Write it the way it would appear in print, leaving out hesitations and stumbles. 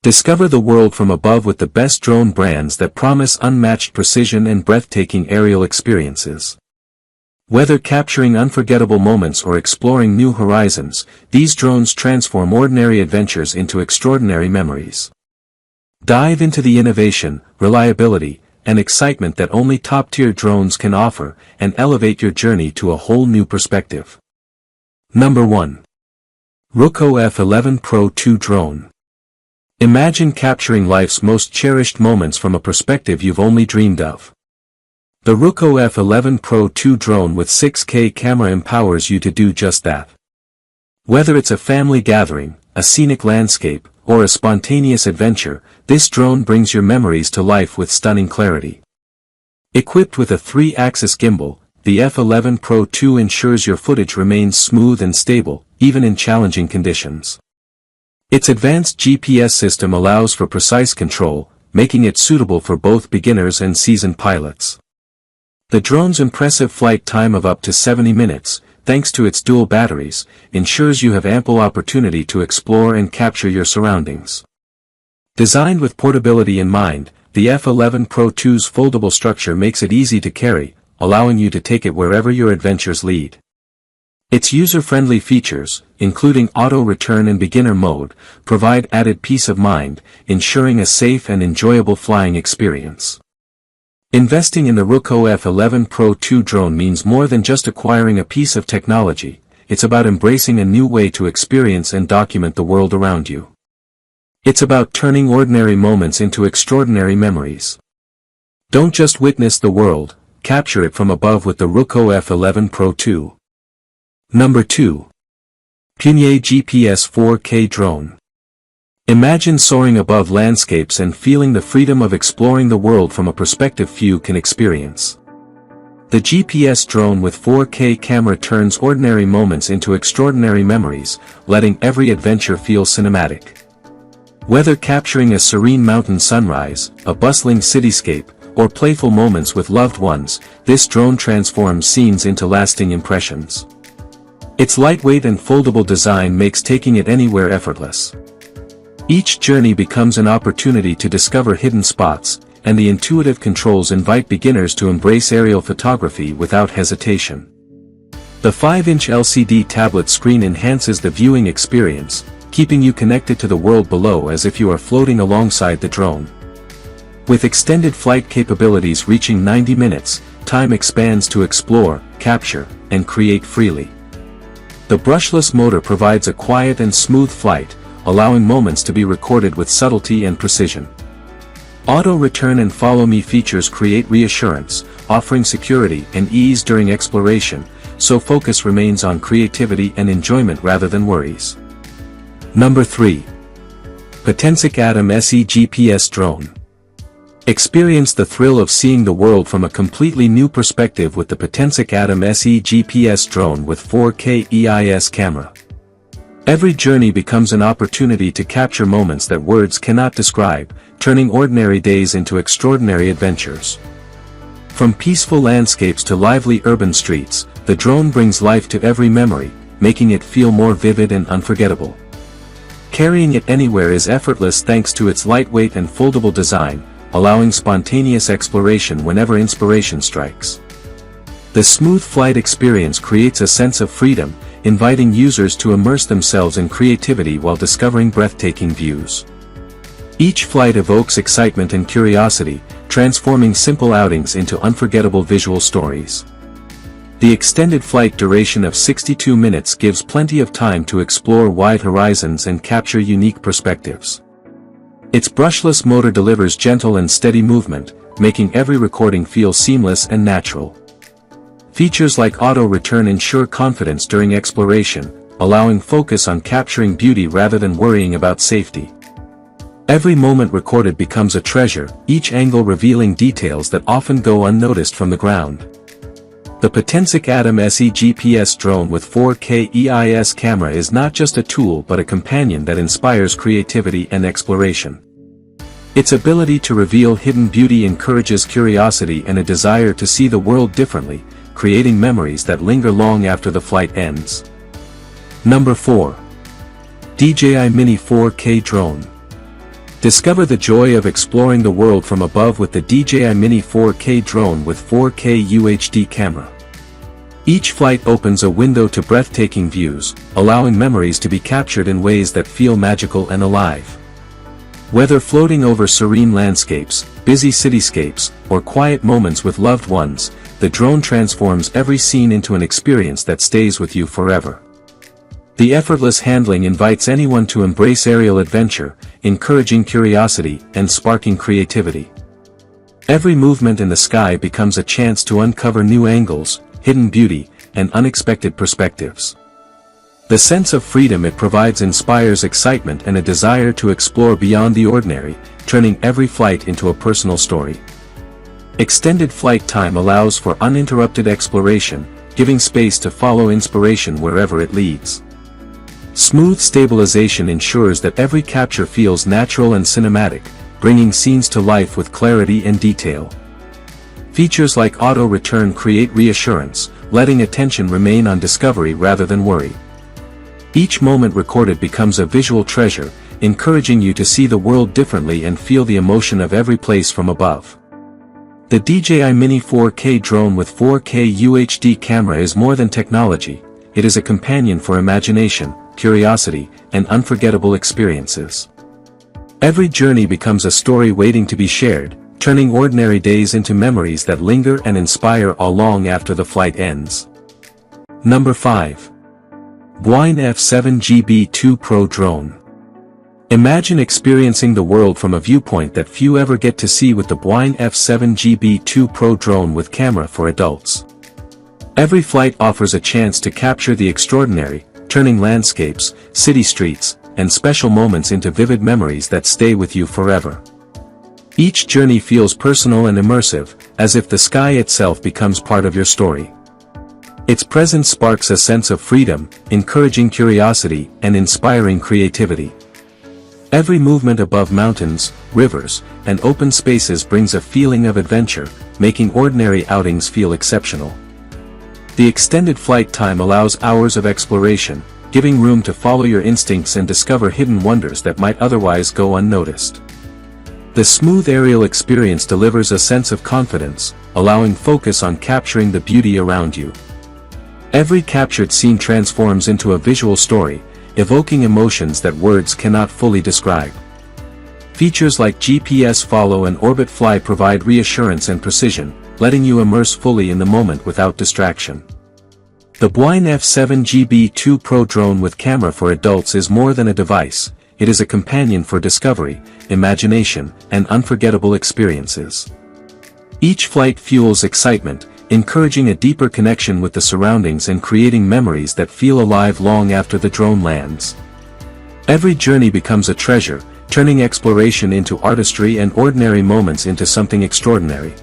Discover the world from above with the best drone brands that promise unmatched precision and breathtaking aerial experiences. Whether capturing unforgettable moments or exploring new horizons, these drones transform ordinary adventures into extraordinary memories. Dive into the innovation, reliability, and excitement that only top-tier drones can offer, and elevate your journey to a whole new perspective. Number 1. Ruko F11 Pro 2 Drone. Imagine capturing life's most cherished moments from a perspective you've only dreamed of. The Ruko F11 Pro 2 drone with 6K camera empowers you to do just that. Whether it's a family gathering, a scenic landscape, or a spontaneous adventure, this drone brings your memories to life with stunning clarity. Equipped with a 3-axis gimbal, the F11 Pro 2 ensures your footage remains smooth and stable, even in challenging conditions. Its advanced GPS system allows for precise control, making it suitable for both beginners and seasoned pilots. The drone's impressive flight time of up to 70 minutes, thanks to its dual batteries, ensures you have ample opportunity to explore and capture your surroundings. Designed with portability in mind, the F11 Pro 2's foldable structure makes it easy to carry, allowing you to take it wherever your adventures lead. Its user-friendly features, including auto return and beginner mode, provide added peace of mind, ensuring a safe and enjoyable flying experience. Investing in the Ruko F11 Pro 2 drone means more than just acquiring a piece of technology, it's about embracing a new way to experience and document the world around you. It's about turning ordinary moments into extraordinary memories. Don't just witness the world, capture it from above with the Ruko F11 Pro 2. Number 2. Punieayi GPS 4K Drone. Imagine soaring above landscapes and feeling the freedom of exploring the world from a perspective few can experience. The GPS drone with 4K camera turns ordinary moments into extraordinary memories, letting every adventure feel cinematic. Whether capturing a serene mountain sunrise, a bustling cityscape, or playful moments with loved ones, this drone transforms scenes into lasting impressions. Its lightweight and foldable design makes taking it anywhere effortless. Each journey becomes an opportunity to discover hidden spots, and the intuitive controls invite beginners to embrace aerial photography without hesitation. The 5-inch LCD tablet screen enhances the viewing experience, keeping you connected to the world below as if you are floating alongside the drone. With extended flight capabilities reaching 90 minutes, time expands to explore, capture, and create freely. The brushless motor provides a quiet and smooth flight, allowing moments to be recorded with subtlety and precision. Auto return and follow me features create reassurance, offering security and ease during exploration, so focus remains on creativity and enjoyment rather than worries. Number 3. Potensic Atom SE GPS Drone. Experience the thrill of seeing the world from a completely new perspective with the Potensic Atom SE GPS drone with 4K EIS camera. Every journey becomes an opportunity to capture moments that words cannot describe, turning ordinary days into extraordinary adventures. From peaceful landscapes to lively urban streets, the drone brings life to every memory, making it feel more vivid and unforgettable. Carrying it anywhere is effortless thanks to its lightweight and foldable design, allowing spontaneous exploration whenever inspiration strikes. The smooth flight experience creates a sense of freedom, inviting users to immerse themselves in creativity while discovering breathtaking views. Each flight evokes excitement and curiosity, transforming simple outings into unforgettable visual stories. The extended flight duration of 62 minutes gives plenty of time to explore wide horizons and capture unique perspectives. Its brushless motor delivers gentle and steady movement, making every recording feel seamless and natural. Features like auto return ensure confidence during exploration, allowing focus on capturing beauty rather than worrying about safety. Every moment recorded becomes a treasure, each angle revealing details that often go unnoticed from the ground. The Potensic Atom SE GPS drone with 4K EIS camera is not just a tool but a companion that inspires creativity and exploration. Its ability to reveal hidden beauty encourages curiosity and a desire to see the world differently, creating memories that linger long after the flight ends. Number 4. DJI Mini 4K Drone. Discover the joy of exploring the world from above with the DJI Mini 4K drone with 4K UHD camera. Each flight opens a window to breathtaking views, allowing memories to be captured in ways that feel magical and alive. Whether floating over serene landscapes, busy cityscapes, or quiet moments with loved ones, the drone transforms every scene into an experience that stays with you forever. The effortless handling invites anyone to embrace aerial adventure, encouraging curiosity and sparking creativity. Every movement in the sky becomes a chance to uncover new angles, hidden beauty, and unexpected perspectives. The sense of freedom it provides inspires excitement and a desire to explore beyond the ordinary, turning every flight into a personal story. Extended flight time allows for uninterrupted exploration, giving space to follow inspiration wherever it leads. Smooth stabilization ensures that every capture feels natural and cinematic, bringing scenes to life with clarity and detail. Features like auto return create reassurance, letting attention remain on discovery rather than worry. Each moment recorded becomes a visual treasure, encouraging you to see the world differently and feel the emotion of every place from above. The DJI Mini 4K drone with 4K UHD camera is more than technology, it is a companion for imagination, curiosity, and unforgettable experiences. Every journey becomes a story waiting to be shared, turning ordinary days into memories that linger and inspire all long after the flight ends. Number 5. Bwine F7GB2 Pro Drone. Imagine experiencing the world from a viewpoint that few ever get to see with the Bwine F7GB2 Pro drone with camera for adults. Every flight offers a chance to capture the extraordinary, turning landscapes, city streets, and special moments into vivid memories that stay with you forever. Each journey feels personal and immersive, as if the sky itself becomes part of your story. Its presence sparks a sense of freedom, encouraging curiosity and inspiring creativity. Every movement above mountains, rivers, and open spaces brings a feeling of adventure, making ordinary outings feel exceptional. The extended flight time allows hours of exploration, giving room to follow your instincts and discover hidden wonders that might otherwise go unnoticed. The smooth aerial experience delivers a sense of confidence, allowing focus on capturing the beauty around you. Every captured scene transforms into a visual story, evoking emotions that words cannot fully describe. Features like GPS follow and orbit fly provide reassurance and precision, letting you immerse fully in the moment without distraction. The Bwine F7GB2 Pro drone with camera for adults is more than a device, it is a companion for discovery, imagination, and unforgettable experiences. Each flight fuels excitement, encouraging a deeper connection with the surroundings and creating memories that feel alive long after the drone lands. Every journey becomes a treasure, turning exploration into artistry and ordinary moments into something extraordinary.